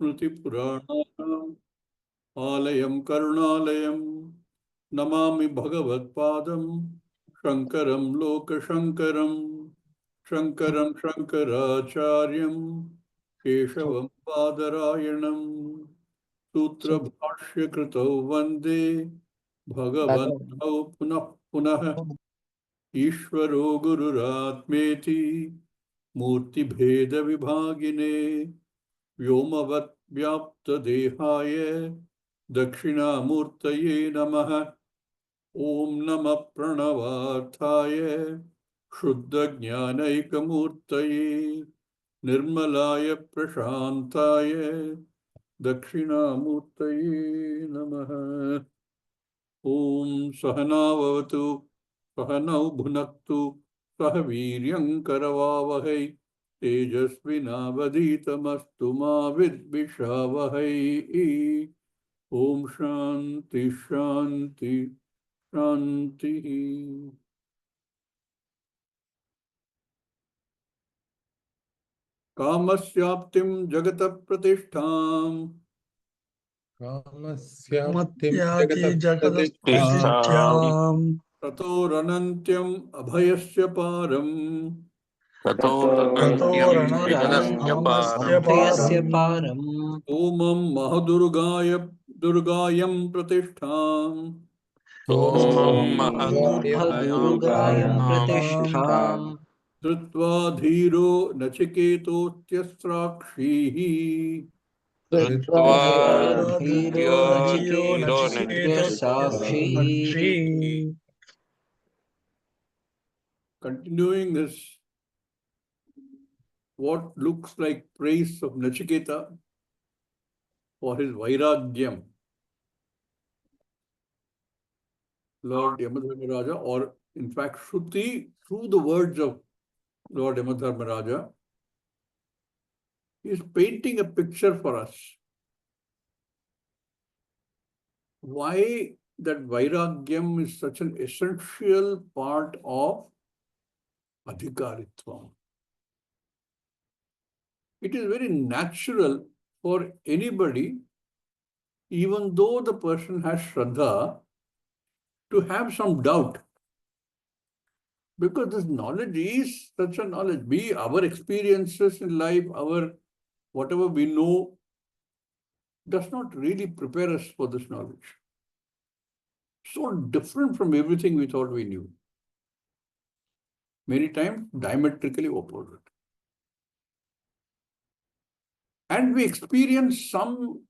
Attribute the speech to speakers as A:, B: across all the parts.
A: Smriti-Puranam Alayam Karunalayam Namami Bhagavad-Padam Shankaram Loka-Shankaram Shankaram Shankaracharyam Keshavam Padarayanam Sutra Bhashya Kritau Vande Bhagavantau Punah Punah Ishvaro Gururatmeti Murti Bheda Vibhagine Vyomavat Vyapta Dehaya Dakshinamurtaye Namaha Om Namah Pranavarthaya Shuddha Jnanaikamurtaye Nirmalaya Prashantaya Dakshinamurtaye Namaha Om Sahanavavatu Sahanau Bhunaktu Sahaviryam Karavavahai Tejasvinavaditamastu ma vidvishavahai. Om Shanti Shanti Shanti. Kamasyaptim Jagata Pratishtham
B: Kamasyaaptim
C: Matyati
B: Jagatapratishtham
C: Jagadapratishyam
A: Tato Ranantyam Abhayasya Param
C: Tato
B: Ranantyam
C: Ranantyam
B: Abhayasya
C: Abhayasya
B: Param
C: Param
A: Omam Mahadurgayam Pratishtham
C: Om
B: Mahadurgayam
C: Mahadurgayam
B: Pratishtham
C: Pratishtham
A: Dritva Dhiro Nachiketosthyastrakshihi
B: Ritva
C: Dhiro
B: Dhiro
C: Nachiketa
B: Nachiketa
C: Sakshi.
A: Continuing this, what looks like praise of Nachiketa for his Vairagyam, Lord Yamadharmaraja, or in fact Shruti, through the words of Lord Yamadharmaraja, is painting a picture for us. Why that Vairagyam is such an essential part of Adhikaritvam. It is very natural for anybody, even though the person has Shraddha, to have some doubt. Because this knowledge is such a knowledge. Our experiences in life, our whatever we know, does not really prepare us for this knowledge. So different from everything we thought we knew. Many times diametrically opposite. And we experience some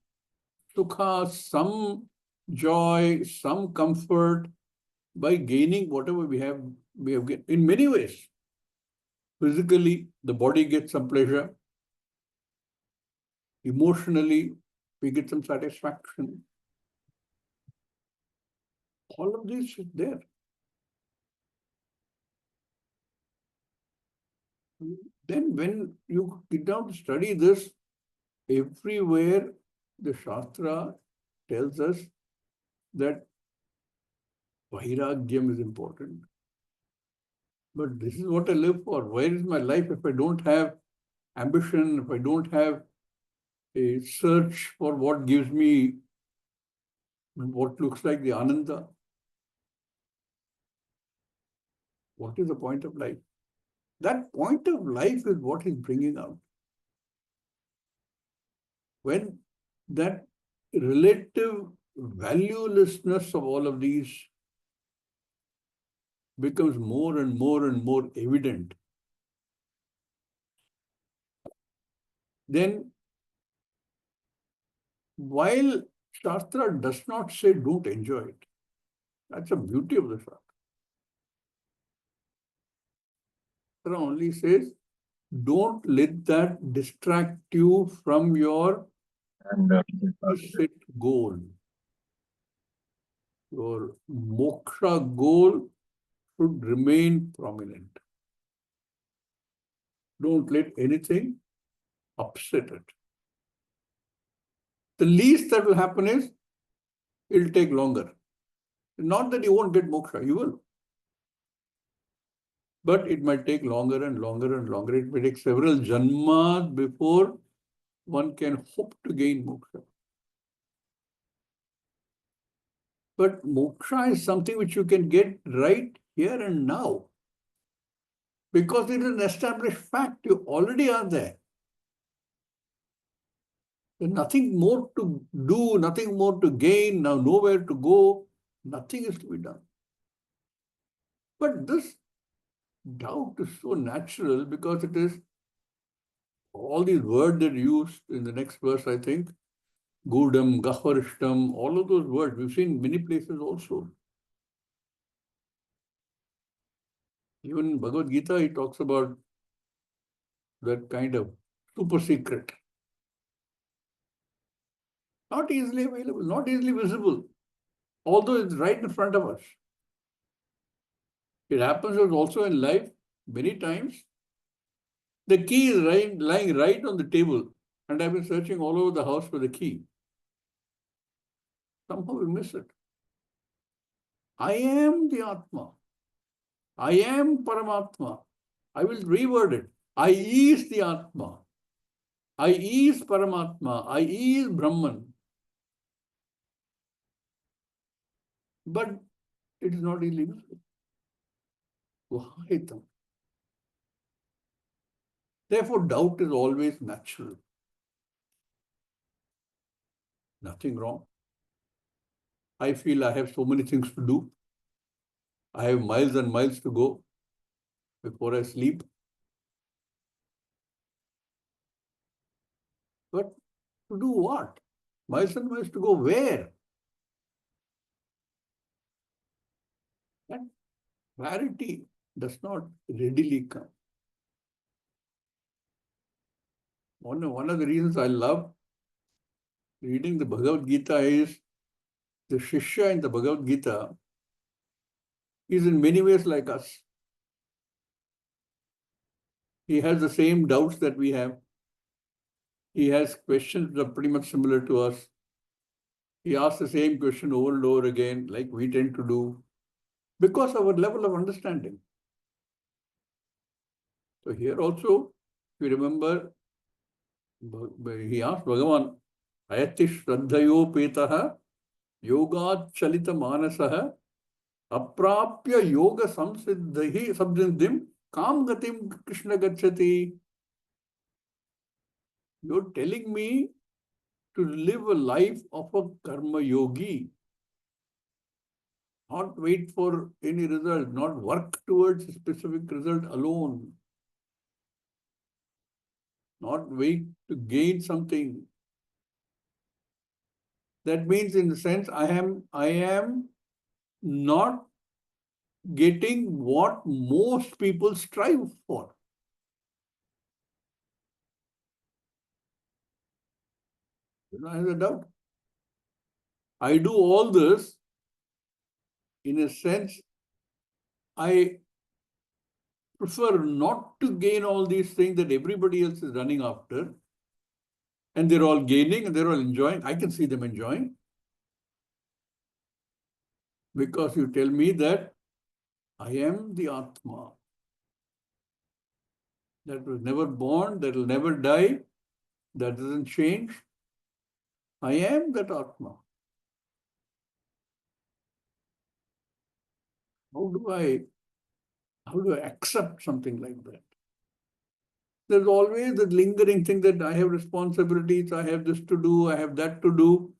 A: sukha, some joy, some comfort by gaining whatever we have gained. In many ways. Physically, the body gets some pleasure. Emotionally, we get some satisfaction. All of this is there. Then when you get down to study this, everywhere the Shastra tells us that Vairagyam is important. But this is what I live for. Where is my life if I don't have ambition, if I don't have a search for what gives me what looks like the Ananda? What is the point of life? That point of life is what he's bringing out. When that relative valuelessness of all of these becomes more and more and more evident, then while Shastra does not say don't enjoy it, that's the beauty of the Shastra. Shastra only says don't let that distract you from your set goal. Your moksha goal should remain prominent. Don't let anything upset it. The least that will happen is it'll take longer. Not that you won't get moksha, you will. But it might take longer and longer and longer. It may take several janmas before one can hope to gain moksha. But moksha is something which you can get right here and now. Because it is an established fact, you already are there. There's nothing more to do, nothing more to gain, now nowhere to go, nothing is to be done. But this doubt is so natural because it is all these words that are used in the next verse, I think, Gudam, Gaharishtam, all of those words, we've seen many places also. Even in Bhagavad Gita, he talks about that kind of super secret. Not easily available, not easily visible, although it's right in front of us. It happens also in life many times. The key is lying right on the table, and I've been searching all over the house for the key. Somehow we miss it. I am the Atma. I am Paramatma. I will reword it. I is the Atma. I is Paramatma. I is Brahman. But it is not easily visible. Vahaitam. Therefore, doubt is always natural. Nothing wrong. I feel I have so many things to do. I have miles and miles to go before I sleep. But to do what? Miles and miles to go where? That clarity does not readily come. One of the reasons I love reading the Bhagavad Gita is the Shishya in the Bhagavad Gita is in many ways like us. He has the same doubts that we have. He has questions that are pretty much similar to us. He asks the same question over and over again, like we tend to do, because of our level of understanding. So here also, if you remember, he asked Bhagavan, Ayati Shraddhayo Petaha Yogat Chalita Manasaha Aprapya Yoga Samsiddhim Kam Gatim Krishna Gachati. You're telling me to live a life of a karma yogi, not wait for any result, not work towards a specific result alone, not wait to gain something. That means, in the sense, I am not getting what most people strive for. I have a doubt. I do all this, in a sense, I prefer not to gain all these things that everybody else is running after. And they're all gaining and they're all enjoying. I can see them enjoying. Because you tell me that I am the Atma. That was never born, that will never die, that doesn't change. I am that Atma. How do I accept something like that? There's always the lingering thing that I have responsibilities, I have this to do, I have that to do.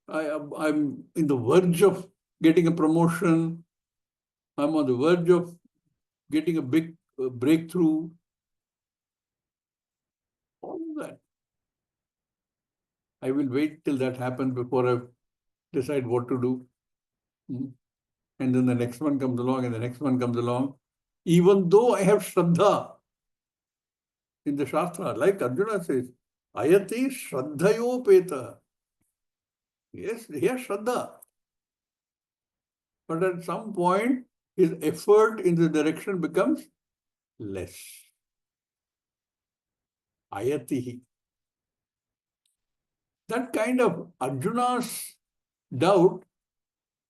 A: I'm in the verge of getting a promotion. I'm on the verge of getting a big breakthrough. All of that. I will wait till that happens before I decide what to do. And then the next one comes along and the next one comes along. Even though I have Shraddha in the Shastra, like Arjuna says, Ayati Shraddhayo Peta. Yes, he has Shraddha. But at some point, his effort in the direction becomes less. Ayatihi. That kind of Arjuna's doubt,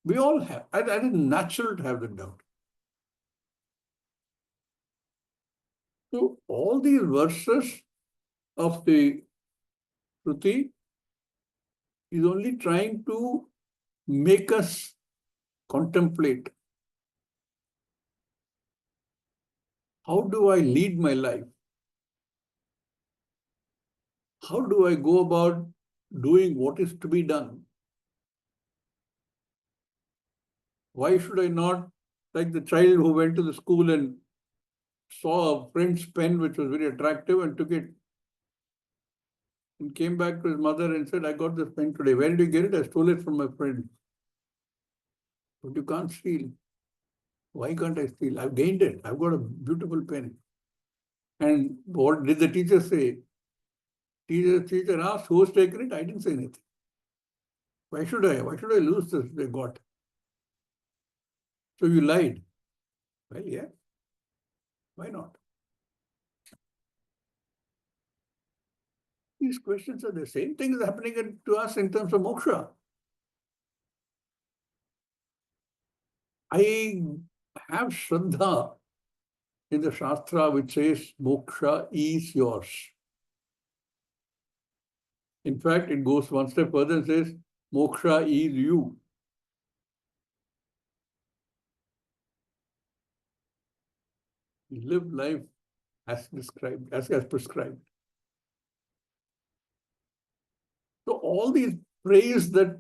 A: we all have. And it is natural to have the doubt. So all these verses of the Shruti is only trying to make us contemplate. How do I lead my life? How do I go about doing what is to be done? Why should I not, like the child who went to the school and saw a friend's pen which was very attractive and took it and came back to his mother and said, I got this pen today. Where did you get it? I stole it from my friend. But you can't steal. Why can't I steal? I've gained it. I've got a beautiful pen. And what did the teacher say? Teacher asked, who has taken it? I didn't say anything. Why should I? Why should I lose this they got? So you lied. Well, yeah. Why not? These questions are the same thing is happening to us in terms of moksha. I have Shraddha in the Shastra which says moksha is yours. In fact, it goes one step further and says moksha is you. Live life as described, as prescribed. So all these praise that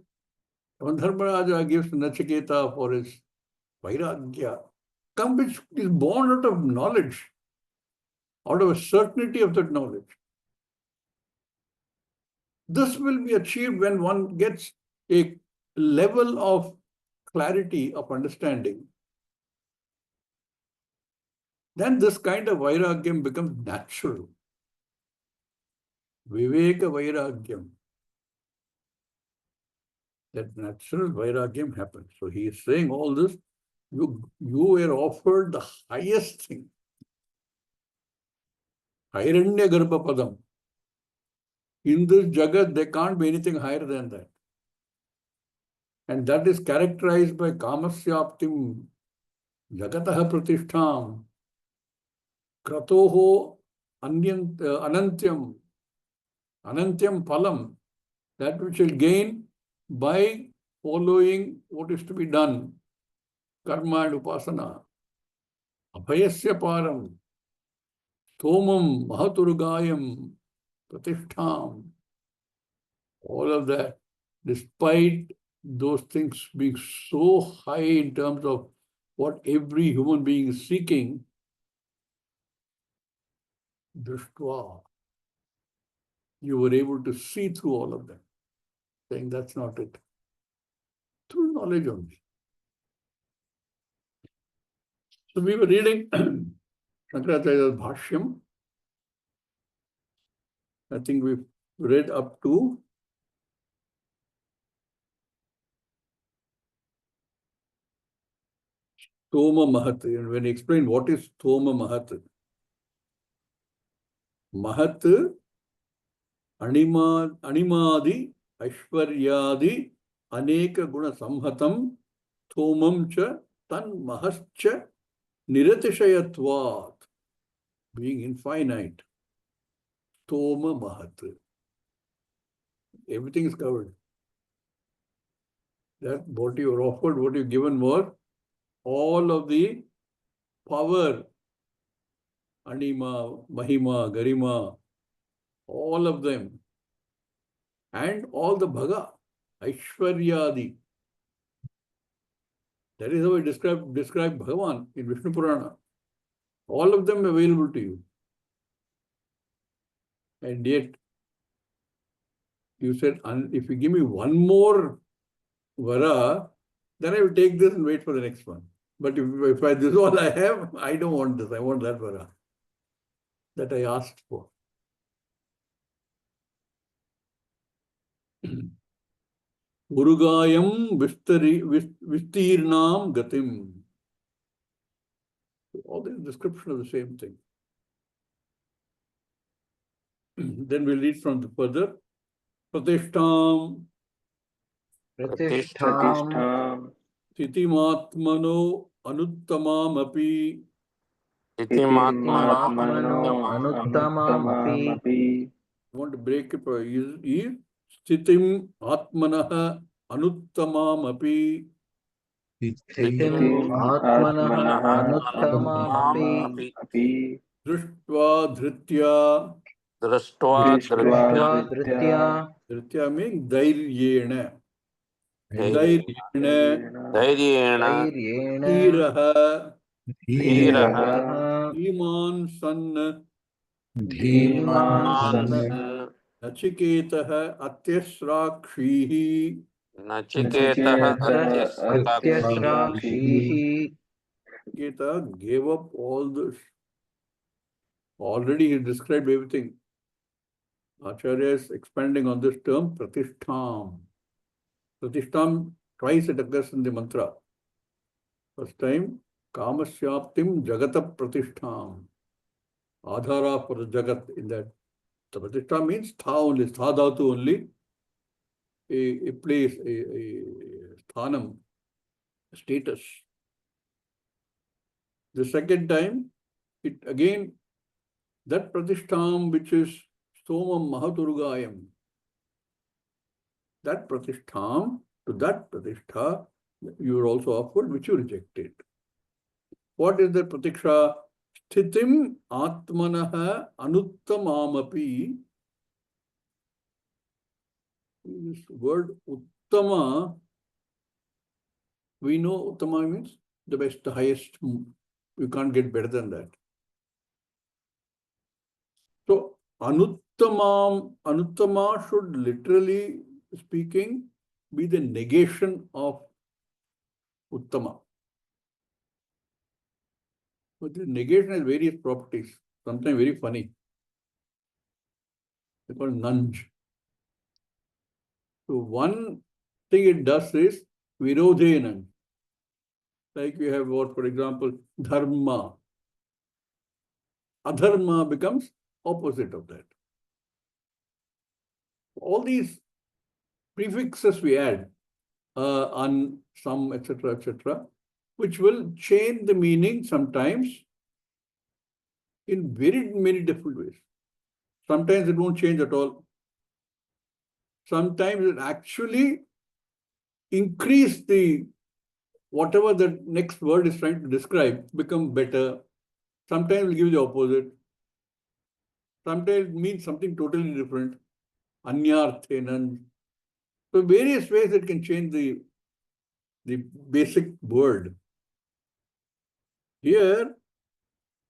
A: Dharmaraja gives to Nachiketa for his vairagya, which is born out of knowledge, out of a certainty of that knowledge. This will be achieved when one gets a level of clarity of understanding. Then this kind of vairagyam becomes natural. Viveka vairagyam. That natural vairagyam happens. So he is saying all this, you were offered the highest thing. Hiranya Garbha Padam. In this Jagat, there can't be anything higher than that. And that is characterized by Kamasyaptim, Jagataha Pratishtham, Kratoho Anantyam, Anantyam Phalam, that which will gain by following what is to be done, karma and upasana. Abhayasya param, tomam mahaturugayam, pratistham. All of that, despite those things being so high in terms of what every human being is seeking, Drishtva, you were able to see through all of them, saying that's not it. Through knowledge only. So we were reading Shankaracharya's Bashyam. I think we've read up to Toma Mahat. And when he explained what is Toma Mahat, Mahat Animadi Aishwaryadi Aneka Guna Samhatam Tomam Cha Tan Mahascha Niratishayatvat, being infinite. Toma Mahat. Everything is covered. That what you were offered, what you given was all of the power, Anima, Mahima, Garima, all of them, and all the Bhaga, Aishwaryadi. That is how I describe Bhagavan in Vishnu Purana. All of them available to you. And yet, you said, if you give me one more vara, then I will take this and wait for the next one. But if this is all I have, I don't want this. I want that vara that I asked for. Urugayam Vistirnam Gatim. All this description of the same thing. Then we'll read from the further. Pratishtham
B: Pratishtham
A: Titimatmano Anuttamamapi
C: Itimatmano
B: Atmano Anuttamamapi
A: want to break it. Is Stitim Atmanaha Anuttamamapi
B: Stitim Atmanah Anuttamamapi
A: Drishtva Dhritya.
C: Drashtva
B: Drishtva
C: Dhritya
B: Dhritya
A: Dhritya means Dhairyena. Dhairyena
C: Dhairyena
B: Dhairyena
A: Dhiraha
C: Dhiraha
B: Dhiraha
A: Iman San
B: Dhiman
C: Dhimans
B: San
A: Nachiketaha Atyasrakshihi.
C: Nachiketaha Atyasrakshihi
B: Atyasrakshihi
A: Nachiketa gave up all the. Already he described everything. Acharya is expanding on this term, Pratishtham. Pratishtham, twice it occurs in the mantra. First time, Kamasyaptim Jagata Pratishtham. Adhara for the Jagat in that. The Pratishtha means Tha only, Tha Dhatu only. A place, a sthanam, a status. The second time, it again, that Pratishtham which is Somam Mahaturgayam, that Pratishtham, to that Pratishtha, you are also offered, which you rejected. What is the Pratiksha? Sthitim Atmanaha Anuttamamapi. This word Uttama, we know Uttama means the best, the highest. You can't get better than that. So Anuttama should literally speaking be the negation of Uttama. But the negation has various properties, sometimes very funny. They call nunge. So one thing it does is virodhenam. Like we have what, for example, dharma. Adharma becomes opposite of that. All these prefixes we add, an, some, etc., which will change the meaning sometimes in very many different ways. Sometimes it won't change at all. Sometimes it actually increase the whatever the next word is trying to describe, become better. Sometimes it will give the opposite. Sometimes it means something totally different. Anyarthenan. So various ways it can change the basic word. Here,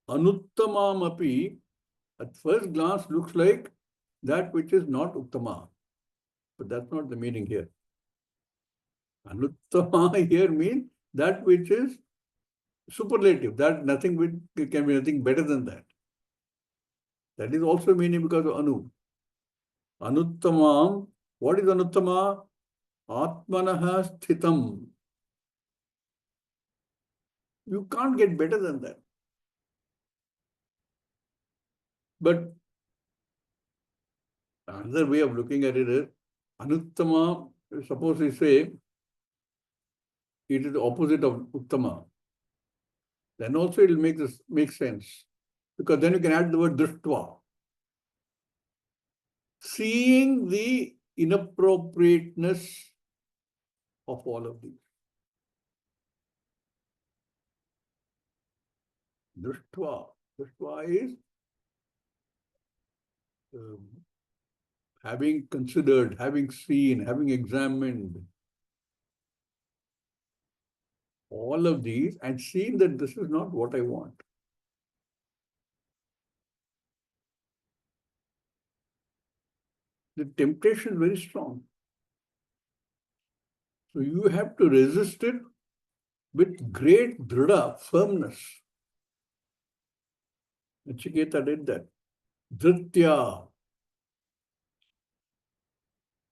A: Anuttamamapi, at first glance looks like that which is not Uttama. But that's not the meaning here. Anuttama here means that which is superlative, that nothing can be nothing better than that. That is also meaning because of Anu. Anuttamam, what is Anuttama? Atmanaha sthitam. You can't get better than that. But another way of looking at it is, Anuttama, suppose we say, it is the opposite of Uttama. Then also it will make sense. Because then you can add the word Drishtva. Seeing the inappropriateness of all of these. Drishtva. Drishtva is having considered, having seen, having examined all of these and seen that this is not what I want. The temptation is very strong. So you have to resist it with great drida, firmness. Nachiketa did that. Dhritya.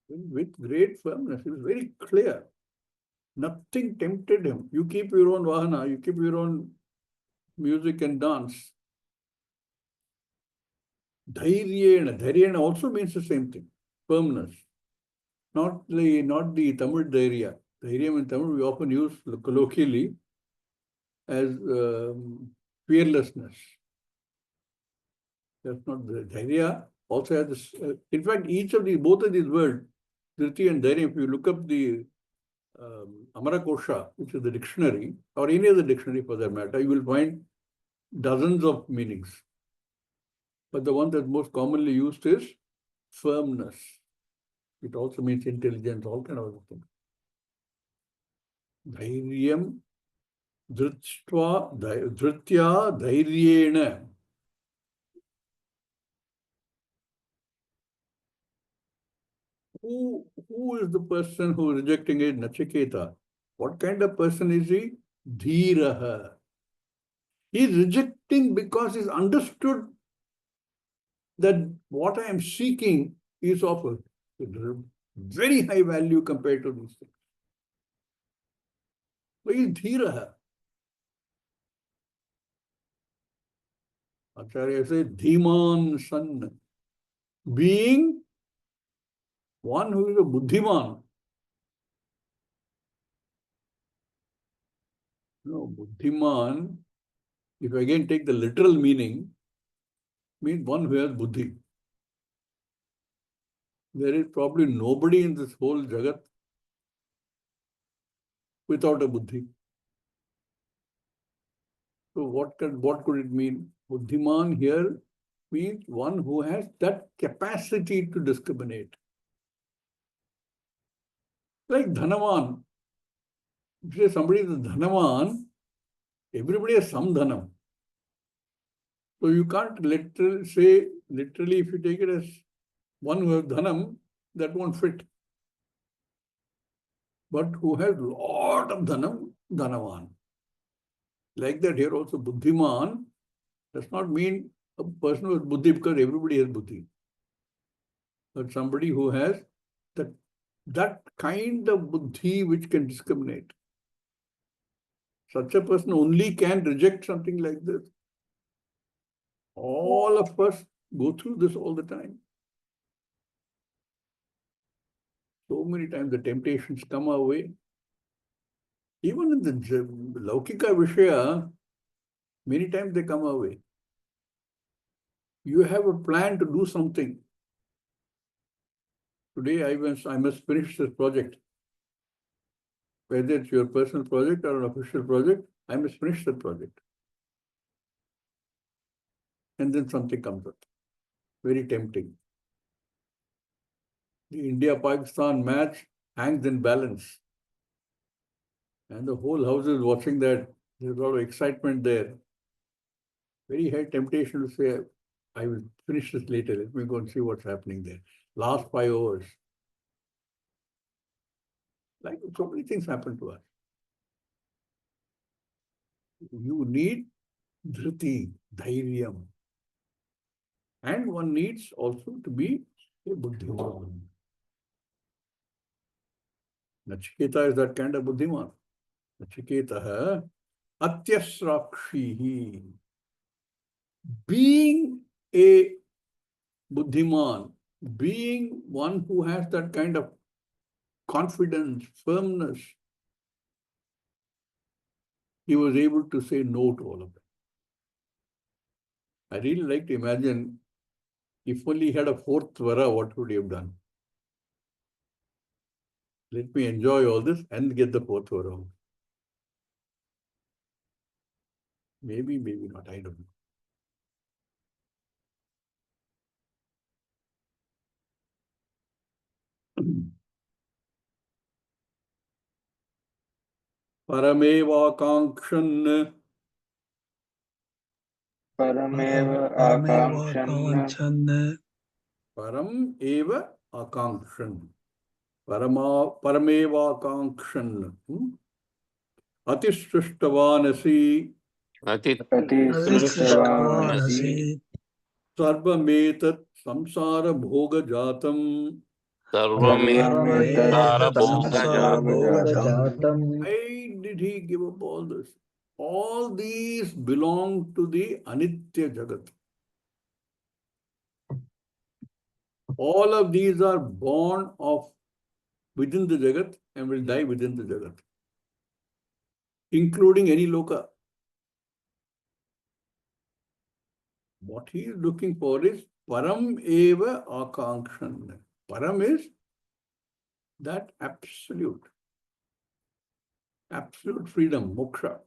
A: With great firmness. He was very clear. Nothing tempted him. You keep your own vahana, you keep your own music and dance. Dhairyena also means the same thing. Firmness. Not the Tamil dhairya. Dhairya in Tamil we often use colloquially as fearlessness. That's not the dhairya. also has this. In fact, both of these words, Dhriti and Dhairya, if you look up the Amarakosha, which is the dictionary, or any other dictionary for that matter, you will find dozens of meanings. But the one that's most commonly used is firmness. It also means intelligence, all kind of other things. Dhairyam, dhritya, dhairyena. Who is the person who is rejecting it? Nachiketa. What kind of person is he? Dhiraha. He is rejecting because he's understood that what I am seeking is of a very high value compared to these things. So he is Dhiraha. Acharya says, Dhiman San. Being one who is a Buddhiman. No, Buddhiman, if I again take the literal meaning, means one who has Buddhi. There is probably nobody in this whole Jagat without a Buddhi. So what could it mean? Buddhiman here means one who has that capacity to discriminate. Like Dhanavan. If you say somebody is a Dhanavan, everybody has some Dhanam. So you can't literally, if you take it as one who has Dhanam, that won't fit. But who has lot of Dhanam, Dhanavan. Like that here also, Buddhiman does not mean a person who has Buddhi because everybody has Buddhi. But somebody who has that kind of Buddhi which can discriminate. Such a person only can reject something like this. All of us go through this all the time. So many times the temptations come our way. Even in the Laukika Vishaya, many times they come our way. You have a plan to do something. Today I must finish this project. Whether it's your personal project or an official project, I must finish the project. And then something comes up. Very tempting. The India-Pakistan match hangs in balance. And the whole house is watching that. There's a lot of excitement there. Very high temptation to say, I will finish this later. Let me go and see what's happening there. Last 5 hours. Like so many things happen to us. You need dhriti, dhairyam. And one needs also to be a buddhiman. Nachiketa is that kind of buddhiman. Nachiketa atyasrakshihi. Being a buddhiman, being one who has that kind of confidence, firmness, he was able to say no to all of that. I really like to imagine if only he had a fourth vara, what would he have done? Let me enjoy all this and get the fourth vara. Maybe, maybe not, I don't know. Paramevakangshan.
B: Parameva Akamkshan.
A: Param eva akankshan. Paramevakangshan. Atishtushtavanasi.
B: Atisrushtavanasi.
A: Sarvametat samsara bhoga jatam.
B: Sarvametat
C: Sarvamedara
B: samsara
A: Why did he give up all this? All these belong to the Anitya Jagat. All of these are born of within the Jagat and will die within the Jagat, including any loka. What he is looking for is param eva akankshan. Param is that absolute freedom, moksha.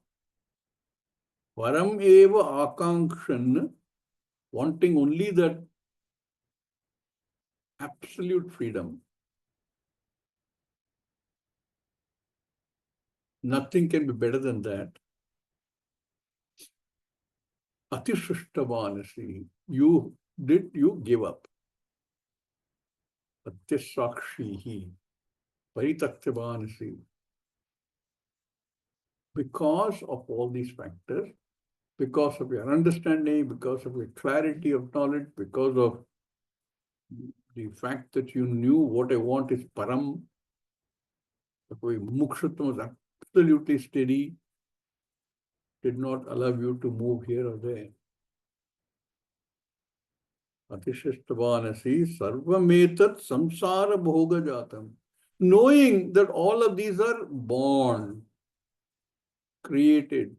A: Param eva akankshan, wanting only that absolute freedom. Nothing can be better than that. Atishishtavanasi, you give up. Atyasakshihi, Paritaktavanasi. Because of all these factors, because of your understanding, because of your clarity of knowledge, because of the fact that you knew what I want is param, the way Mukshatma was absolutely steady, did not allow you to move here or there. Atishishtavanasi sarvametat samsara bhoga jatam. Knowing that all of these are born, created,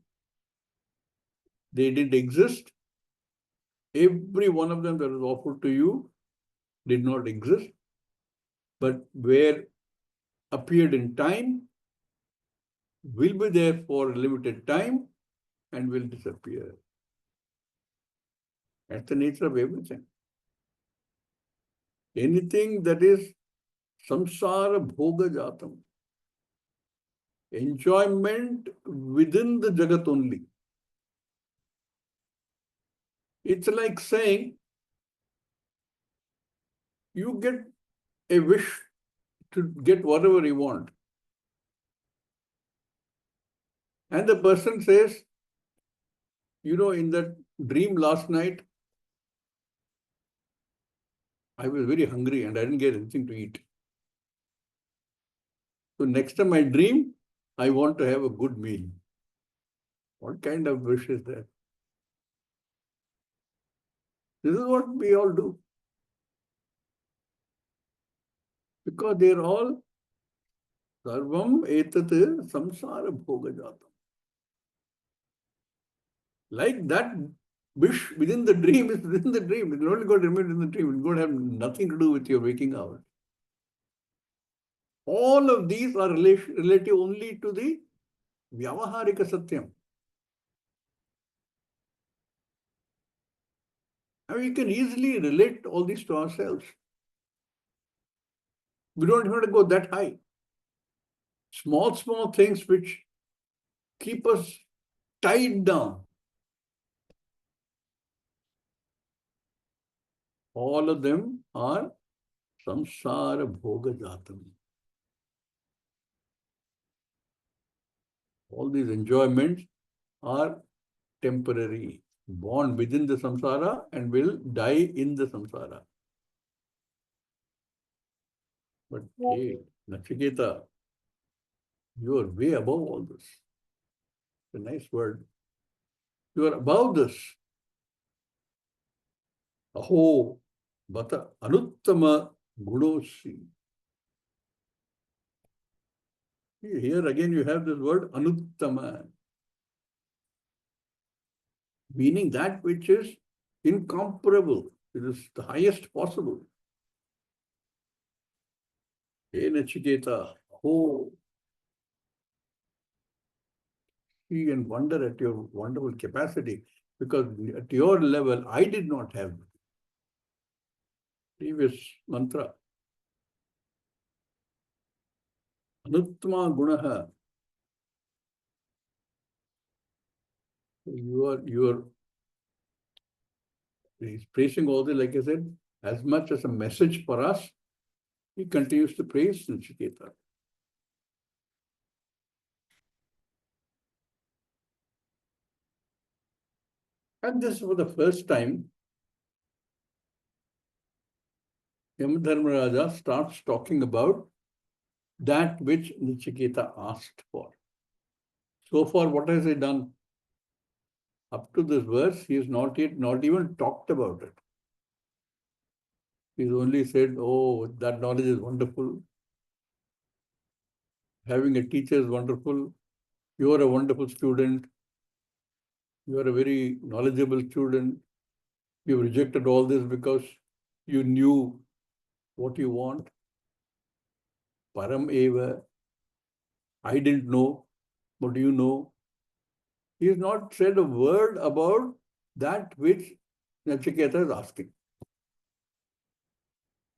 A: they didn't exist. Every one of them that was offered to you did not exist, but were appeared in time, will be there for a limited time, and will disappear. That's the nature of everything. Anything that is samsara bhoga jatam, enjoyment within the jagat only. It's like saying you get a wish to get whatever you want. And the person says, in that dream last night, I was very hungry and I didn't get anything to eat. So next time I dream, I want to have a good meal. What kind of wish is that? This is what we all do. Because they're all sarvam etat samsara bhoga jatam. Like that wish within the dream is within the dream. It's only going to remain in the dream. It's going to have nothing to do with your waking hours. All of these are relative only to the vyavaharika satyam. I mean, we can easily relate all these to ourselves. We don't have to go that high. Small things which keep us tied down. All of them are samsara bhoga jatam. All these enjoyments are temporary, born within the samsara and will die in the samsara. But hey, Nachiketa, you are way above all this. It's a nice word. You are above this. Aho, bata anuttama gunosi. Here again you have this word anuttama, meaning that which is incomparable. It is the highest possible. Hey Nachiketa, aho, see and wonder at your wonderful capacity, because at your level, I did not have previous mantra. Anuttama gunaha. He's praising all this, like I said, as much as a message for us. He continues to praise Nachiketa. And this is for the first time, Yamadharmaraja starts talking about that which Nachiketa asked for. So far, what has he done? Up to this verse, he has not even talked about it. He's only said, oh, that knowledge is wonderful. Having a teacher is wonderful. You are a wonderful student. You are a very knowledgeable student. You rejected all this because you knew what you want. Param eva. I didn't know. What do you know? He has not said a word about that which Nachiketa is asking.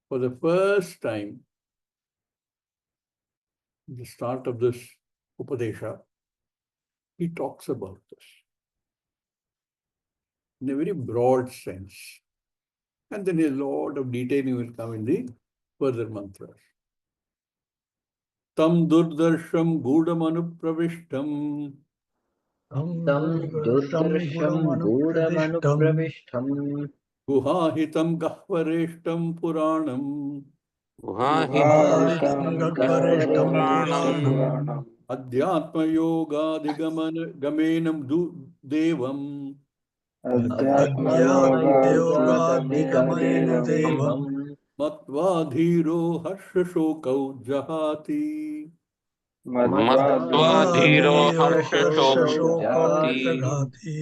A: For the first time, at the start of this Upadesha, he talks about this in a very broad sense. And then a lot of detailing will come in the further mantras. Tam durdarsham gudam anupravishtam
B: durdarsham gudamanupravishtam
A: guhahitam gahvareshtam puranam
C: गुहाहितं
B: gahvareshtam
C: पुराणम्
B: puranam
A: adhyatma gamenam devam
B: adhyatma-yoga-digamenu devam
A: matva dhiro harshashokau jahati.
C: मत्वा धीरो हर्षशोको जहाति
B: jagati.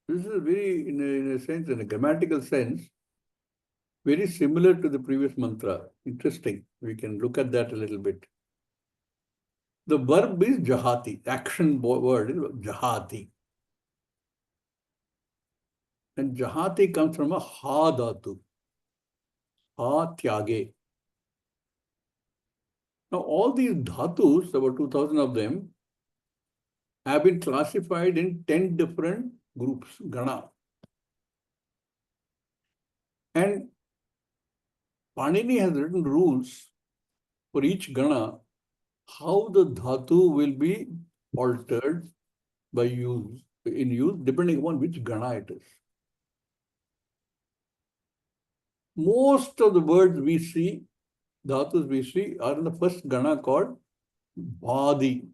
A: This is very, in a sense, in a grammatical sense, very similar to the previous mantra. Interesting. We can look at that a little bit. The verb is jahati. Action word is jahati. And jahati comes from a ha dhatu. Ha tyage. Now, all these dhatus, about 2000 of them, have been classified in 10 different groups, gana. And Panini has written rules for each gana, how the dhatu will be altered by use, depending upon which gana it is. Most of the words we see, dhatus we see, are in the first gana called bhadi.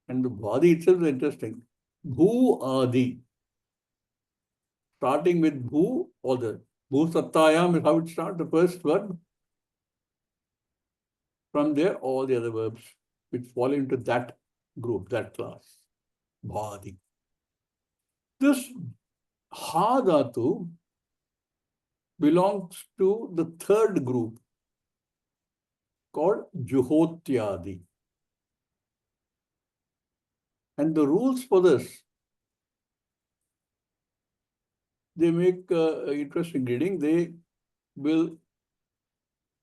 A: And the bhadi itself is interesting. Bhu adi. Starting with bhu, all the bhu sattayam is how it starts, the first verb. From there, all the other verbs which fall into that group, that class. Bhadi. This ha dhatu belongs to the third group called juhotyadi. And the rules for this, they make interesting reading. They will,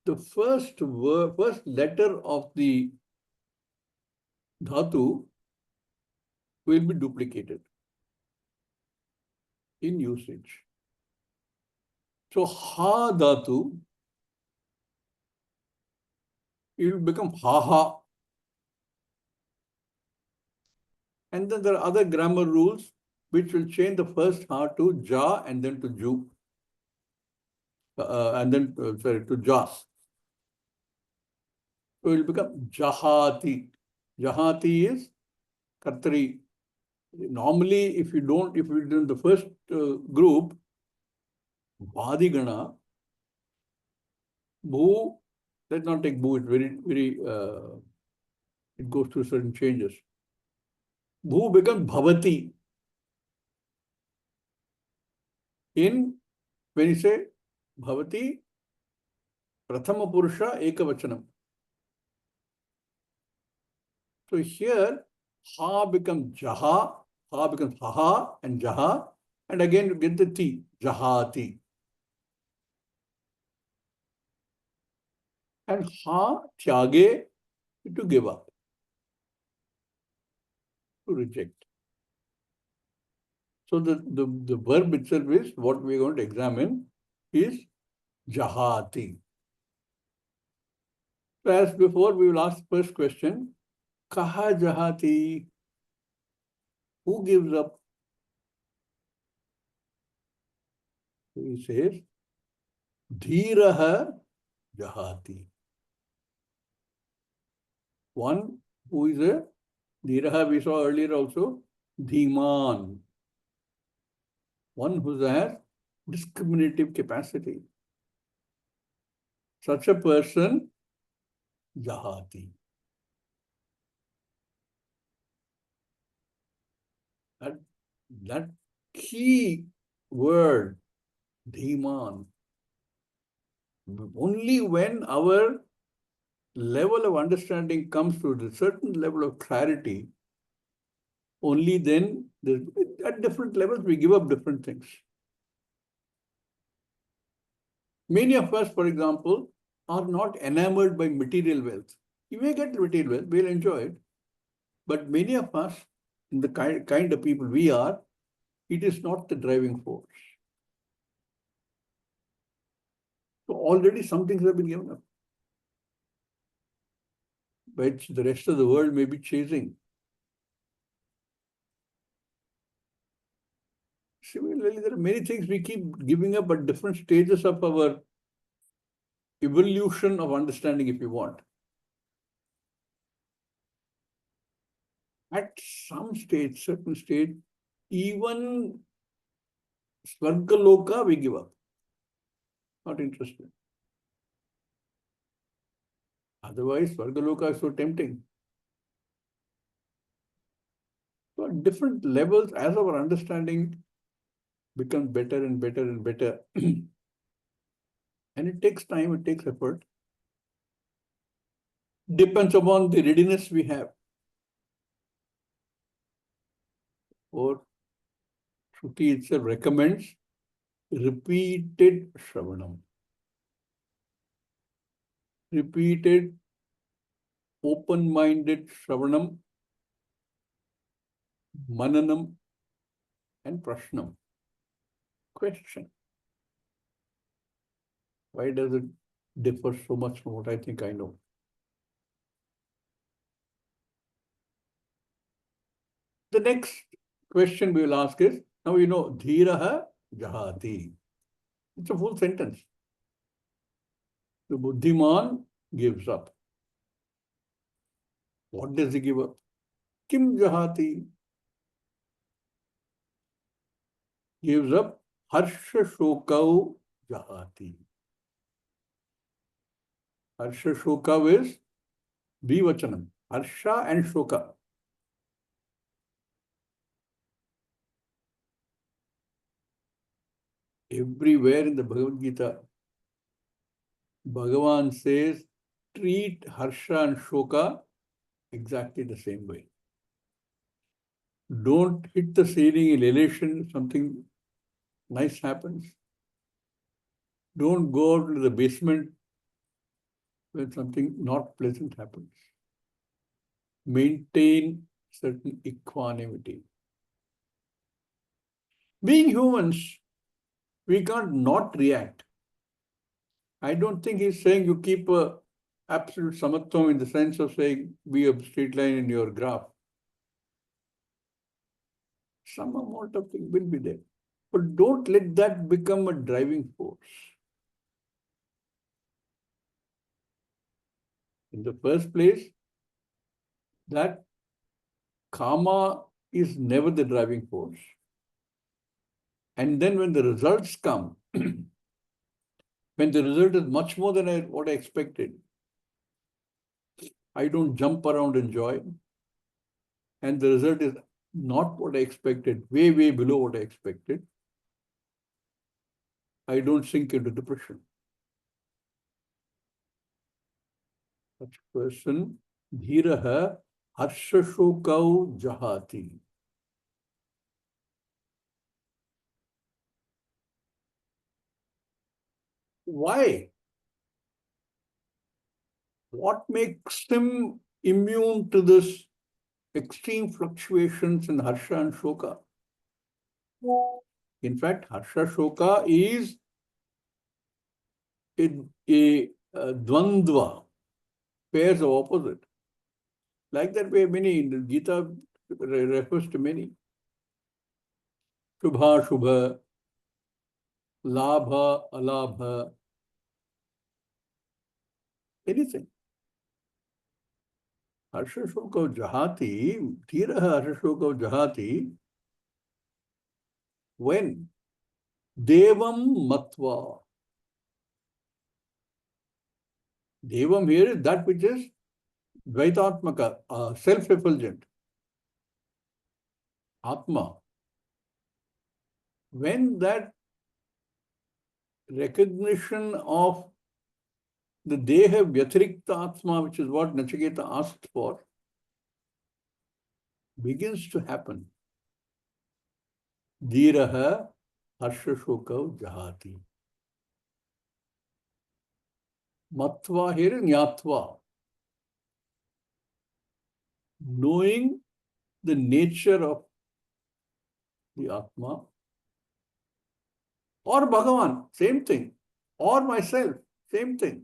A: the first letter of the dhatu will be duplicated in usage. So ha dhatu, it will become ha ha. And then there are other grammar rules which will change the first ha to ja and then to ju. To jas. So it will become jahati. Jahati is kartari. Normally, if you do in the first group, Vadigana, Bhu, let's not take Bhu, it's very, it goes through certain changes. Bhu becomes Bhavati. When you say Bhavati, Prathama Purusha Ekavachanam. So here, Ha becomes Jaha, Ha becomes Haha and Jaha, and again you get the Ti, Jahati. And Ha Tyage, to give up, to reject. So the verb itself is what we are going to examine is Jahati. So as before, we will ask the first question, Kaha Jahati? Who gives up? So he says, Dhiraha Jahati. One who is a Dhiraha, we saw earlier also, Dhiman. One who has discriminative capacity. Such a person, Jahati. That key word, dhiman. Only when our level of understanding comes to a certain level of clarity, only then, at different levels, we give up different things. Many of us, for example, are not enamored by material wealth. You may get material wealth, we'll enjoy it. But many of us, in the kind of people we are, it is not the driving force. So already some things have been given up, which the rest of the world may be chasing. Similarly, there are many things we keep giving up at different stages of our evolution of understanding, if you want. At some stage, certain stage, even Svargaloka we give up. Not interested. Otherwise, Svargaloka is so tempting. So at different levels, as our understanding becomes better and better and better, and it takes time, it takes effort. Depends upon the readiness we have. Or Shruti itself recommends repeated Shravanam. Repeated, open-minded Shravanam, Mananam, and Prashnam. Question. Why does it differ so much from what I think I know? The next question we will ask is, now you know, Dhiraha Jahati. It's a full sentence. The Buddhiman gives up. What does he give up? Kim Jahati? Gives up Harsha Shokau Jahati. Harsha Shoka is Dvivachanam. Harsha and Shoka. Everywhere in the Bhagavad Gita, Bhagavan says, treat Harsha and Shoka exactly the same way. Don't hit the ceiling in elation, something nice happens. Don't go out to the basement when something not pleasant happens. Maintain certain equanimity. Being humans, we can't not react. I don't think he's saying you keep a absolute samatvam in the sense of saying be a straight line in your graph. Some amount of thing will be there. But don't let that become a driving force. In the first place, that karma is never the driving force. And then when the results come, when the result is much more than what I expected, I don't jump around in joy. And the result is not what I expected, way, way below what I expected. I don't sink into depression. Such person, dhiraha harshashokau jahati. Why? What makes him immune to this extreme fluctuations in harsha and shoka? In fact, harsha shoka is a dvandva, pairs of opposite. Like that way, many in the Gita refers to many. Shubha, Shubha, Labha, Alabha, anything. Harsha Shoka Jahati, Dhiraha Harsha Shoka Jahati, when? Devam Matva. Devam here is that which is Dvaitatmaka, self-effulgent. Atma. when that recognition of the Deha Vyatirikta Atma, which is what Nachiketa asked for, begins to happen, Dhiraha Harsha Shokau Jahati. Matva here is Nyatva. Knowing the nature of the Atma, or Bhagavan, same thing, or myself, same thing.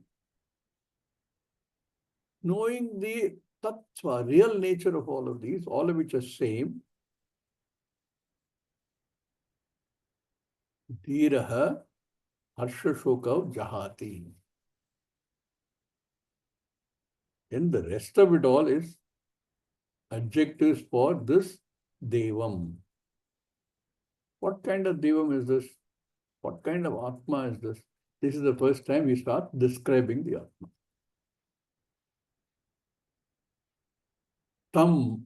A: Knowing the Tattva, real nature of all of these, all of which are same, Dhiraha Harsha Shokau Jahati. Then the rest of it all is adjectives for this Devam. What kind of Devam is this? What kind of Atma is this? This is the first time we start describing the Atma. Tam,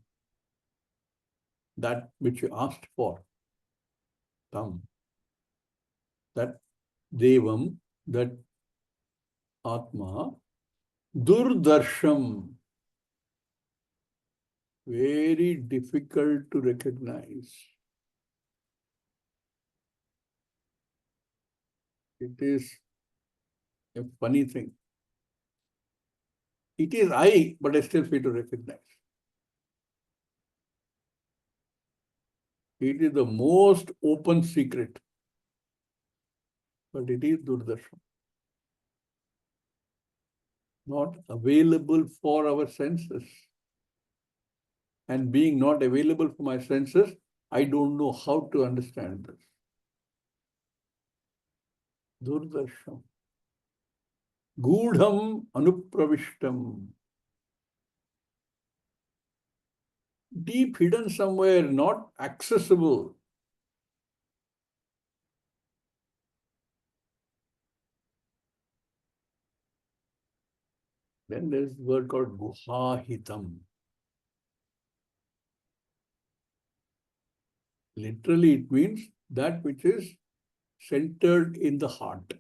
A: that which you asked for. Tam, that Devam, that Atma, Durdarsham, very difficult to recognize. It is a funny thing. It is I, but I still fail to recognize. It is the most open secret, but it is Durdarsham. Not available for our senses. And being not available for my senses, I don't know how to understand this. Durdarsham. Gudham anupravishtam. Deep hidden somewhere, not accessible. Then there's a word called guhahitam. Literally, it means that which is centered in the heart.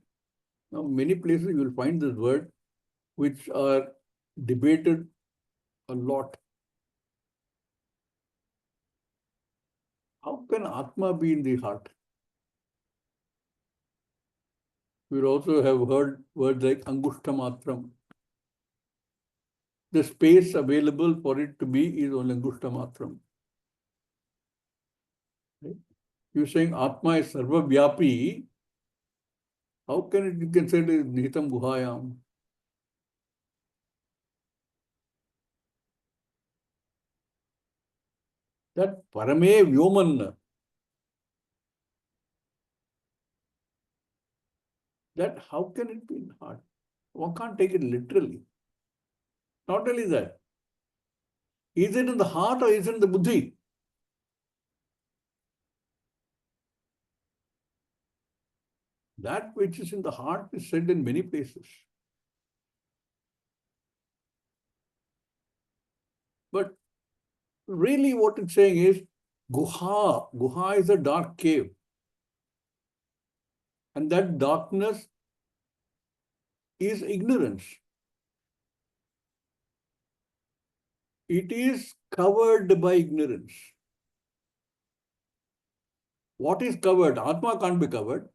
A: Now, many places you will find this word which are debated a lot. How can Atma be in the heart? We also have heard words like Angushtamatram. The space available for it to be is only Angushtamatram. Right? You're saying Atma is Sarva Vyapi. How can it be considered Nihitam Guhayam? That Parame Vyoman, that how can it be in heart? One can't take it literally. Not only that, is it in the heart or is it in the buddhi? That which is in the heart is said in many places. But really what it's saying is, Guha. Guha is a dark cave. And that darkness is ignorance. It is covered by ignorance. What is covered? Atma can't be covered.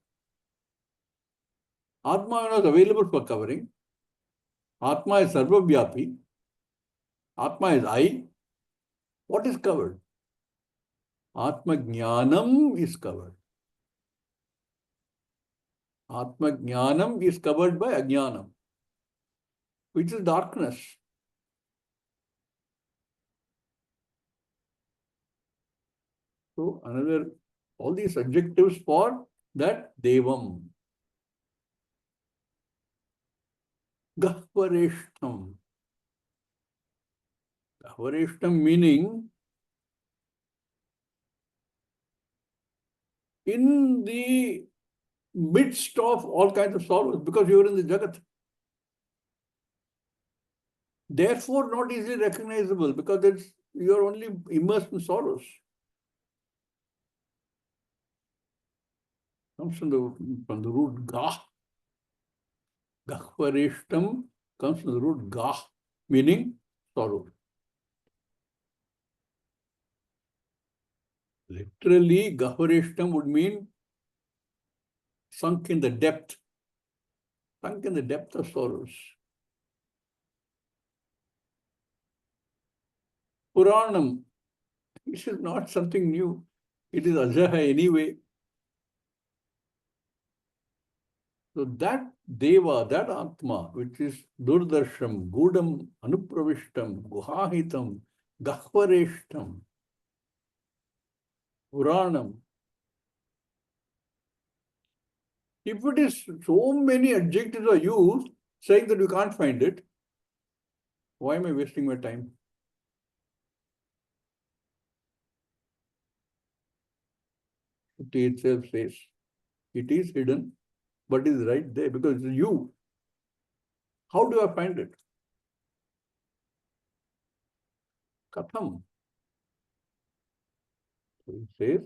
A: Atma is not available for covering. Atma is sarvavyapi. Atma is I. What is covered? Atma Jnanam is covered. Atma Jnanam is covered by Ajnanam, which is darkness. So another, all these adjectives for that Devam. Gahvareshtam. Gahvareshtam meaning in the midst of all kinds of sorrows, because you are in the Jagat. Therefore, not easily recognizable, because you are only immersed in sorrows. comes from the root gah. Gahvareshtam comes from the root gah, meaning sorrow. Literally, Gahvareshtam would mean sunk in the depth of sorrows. Puranam, this is not something new. It is Ajaha anyway. So that Deva, that Atma, which is Durdarsham, Gudam, Anupravishtam, Guhahitam, Gahvareshtam, Puranam. If it is so many adjectives are used saying that you can't find it, why am I wasting my time? It itself says it is hidden, but it is right there because it's you. How do I find it? Katham. So it says,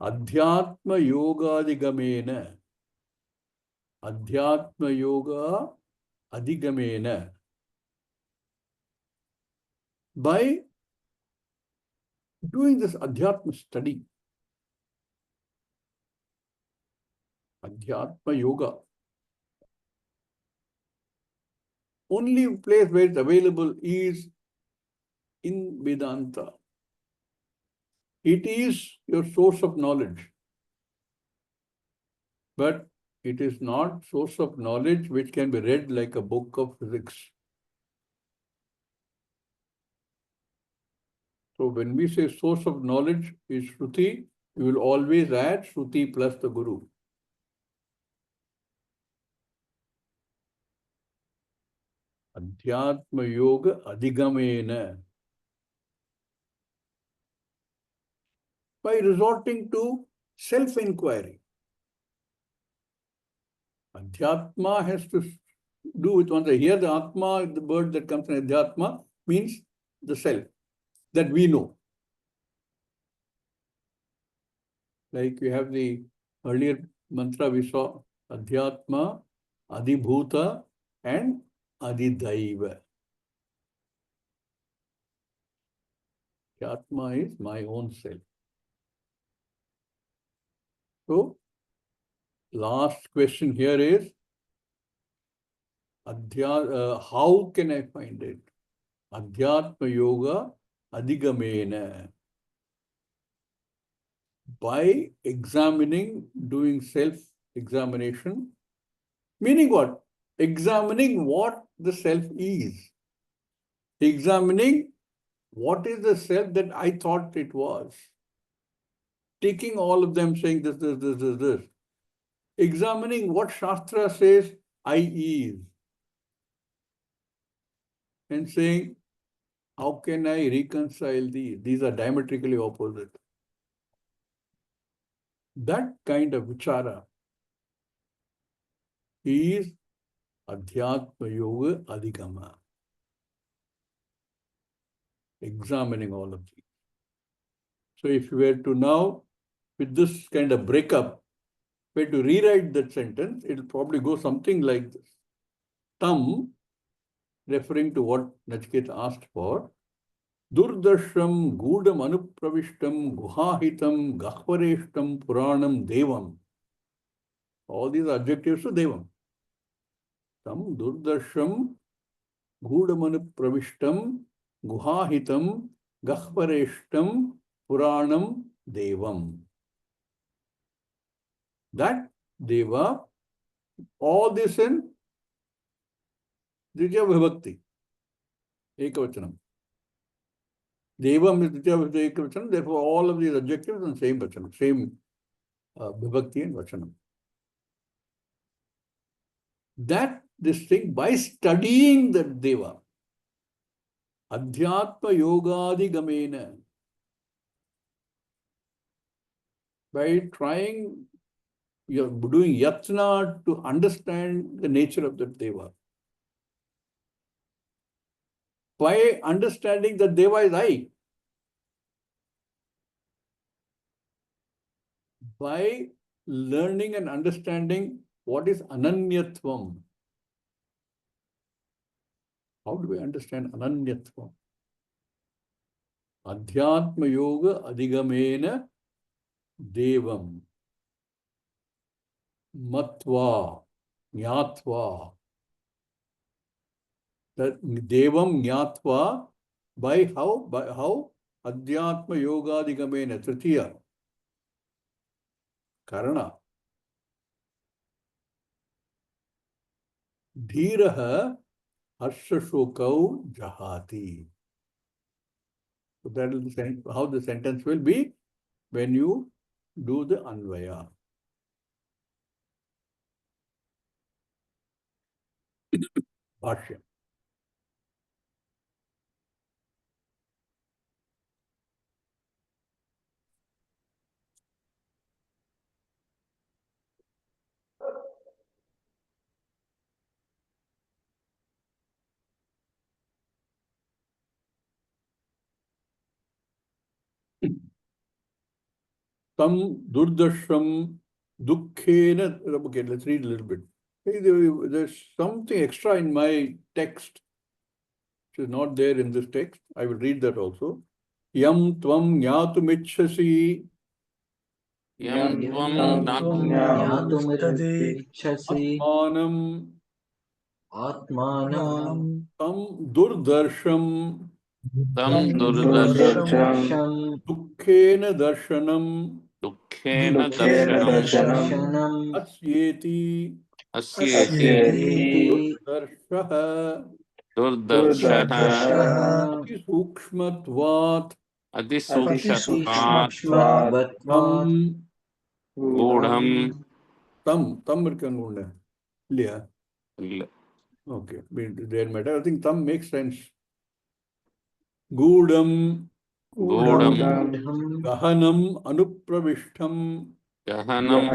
A: Adhyatma Yoga Adigamena. Adhyatma Yoga Adigamena. By doing this Adhyatma study, Adhyatma Yoga, only place where it's available is in Vedanta. It is your source of knowledge, but it is not source of knowledge which can be read like a book of physics. So when we say source of knowledge is Shruti, we will always add Shruti plus the Guru. Adhyatma Yoga Adigamena. By resorting to self-inquiry. Adhyatma has to do with one thing. Here the Atma, the word that comes in Adhyatma, means the self that we know. Like we have the earlier mantra we saw, Adhyatma, Adibhuta and Adidaiva. Adhyatma is my own self. So, last question here is, how can I find it? Adhyatma Yoga Adigamena. By examining, doing self-examination, meaning what? Examining what the self is. Examining what is the self that I thought it was. Taking all of them, saying this. Examining what Shastra says I is. And saying, how can I reconcile these? These are diametrically opposite. That kind of vichara is Adhyatma Yoga Adhigama. Examining all of these. So if you were to now, with this kind of breakup, were to rewrite that sentence, it will probably go something like this. Tam, referring to what Nachiketa asked for, Durdarsham Gudam Anupravishtam Guhahitam Gahvareshtam Puranam Devam. All these adjectives to Devam. Tam Durdarsham Gudam Anupravishtam Guhahitam Gahvareshtam Puranam Devam. That Deva, all this in Dvitiya Vibhakti, Ekavachanam. Devam is Dvitiya Vibhakti Ekavachanam, therefore all of these adjectives in same Vachanam, same Vibhakti and Vachanam. That this thing, by studying that Deva, Adhyatma Yogadi Gamena, by trying, you're doing yatna to understand the nature of that Deva. By understanding that Deva is I. By learning and understanding what is ananyatvam. How do we understand ananyatvam? Adhyatma yoga adhigamena devam matva jnatva. That devam jnatva by how? By how? Adhyatma yoga adhigamena tritiya karana. Dhiraha harshashokau jahati. So that is how the sentence will be when you do the anvaya. Bashyam. Tam durdasham dukkhena. Okay, let's read a little bit. There's something extra in my text which is not there in this text. I will read that also. Yam tvam jnatumicchasi
C: Yam tvam
B: ज्ञातुमिच्छसि
A: atmanam
B: आत्मानं
A: tam durdarsham
C: tam
B: दुर्दर्शं
A: dukkhena darshanam
C: dukkhena
B: दुःखेन
C: darshanam
B: दर्शनम्
A: asyeti
C: asyeti
A: durdarshaha
C: durdarshaha
A: ati sukshmatvat
C: adisukshmatvat
B: अतिसूक्ष्मत्वात्
C: gudham
A: tam irukanga இல்லையா?
C: illa.
A: Okay, there matter. I think tam makes sense. Gudam
C: Gudam
A: gahanam anupravishtam
C: gahanam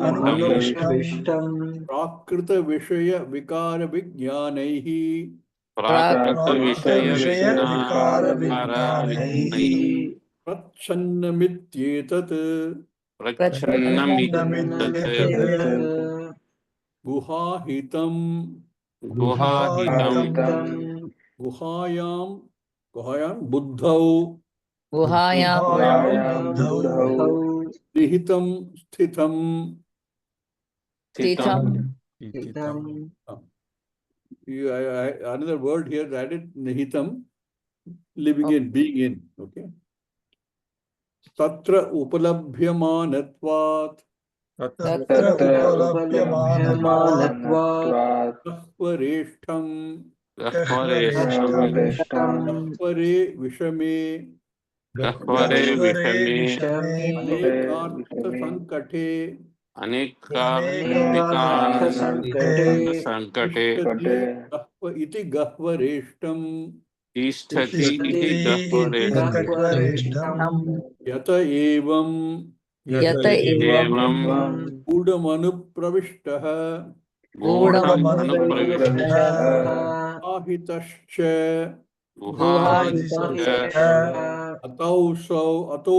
C: anupravishtam
A: prakrita vishaya vikara vijnanaihi
C: prakrita vishaya
B: विकार
C: vignara
B: विज्ञानैः
C: vignai
A: prachannamidyetat
C: prachannamitat
A: guhahitam
C: guhahitam
A: guhayam buddhau
B: गुहायां बुद्धौ
A: nihitam sthitam.
C: thitam
A: Another word here is added, nihitam, living in, being in. Okay. Tatra upalabhyamanatvat
B: उपलभ्यमानत्वात्
A: kahvareshtham
C: gahvareshtam
A: kahvare vishame
C: gahvare vishame
A: anekartha sankate
C: अनेकार्थिकान् संकटे
A: tishtati kahva iti gahvareshtham
C: तिष्ठति इति गह्वरेष्ठम्
A: yata evam
C: एवं
A: gudamanupravishtaha
C: गूढम् अनुप्रविष्ट
A: ahitascha
C: Guhaditya
A: atosau
C: अतौ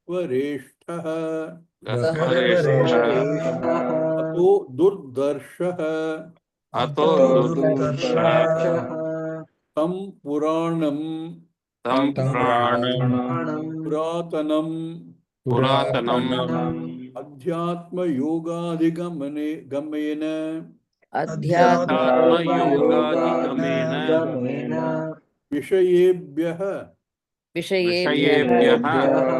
A: kahvareshtha
C: गह्वरेष्ठः
A: ato durdarshaha
C: अतो दुर्दर्शः
A: tam puranam
C: तं पुराणम्
A: puratanam
C: पुरातनम्
A: adhyatma yogadhigamane gamena
C: आत्मयोगादिगमेन
A: vishayebhyah
C: विषयेभ्यः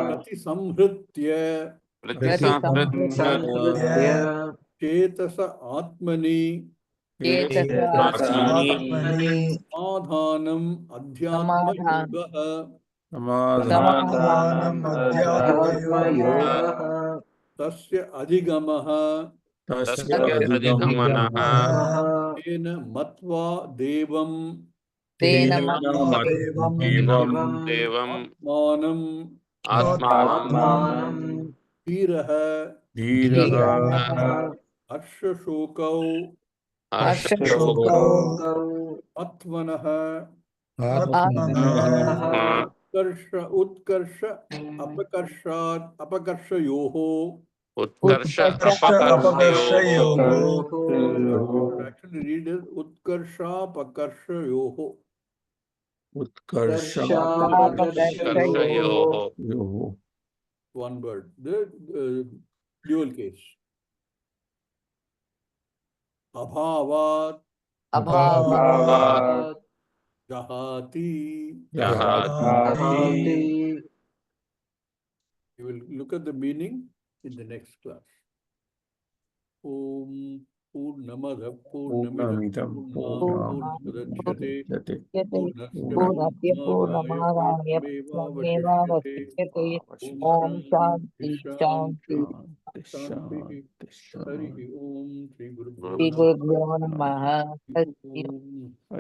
A: pratisamhritya
C: प्रतिसंहृत्य
A: chetasa atmani
C: आत्मनि
A: adhanam adhyatma yoga
C: समाधानम्
B: अध्यात्मयोगः
A: tasya adhigamaha
C: तस्य अधिगमनः
A: ena matva devam
C: तेन
B: देवं
C: देवम्
A: atmanam
C: आत्मानं
A: dhiraha
C: धीरः
A: arshashokau
C: अशोको
A: atmanaha
B: आत्मनः
A: उत्कर्ष अपकर्षयोः.
C: उत्कर्ष अपकर्षयोः
A: Should actually read as Utkarshapakarshyoho.
C: उत्कर्षयोः
A: One word. The dual case. Abhavat
B: Abhavat
A: jahati.
B: jahati.
A: We will look at the meaning in the next class. Om Purnamada Purnamidam Purnat Purnamudachyate Purnasya Purnamadaye Purnamevavashyate.
D: Om
A: Shanti
D: Shanti
A: Shanti
D: Shanti.
A: Shanti. Hari Om Shri Guru
D: Shri Guru
A: Namaha.
D: Namaha.
A: Om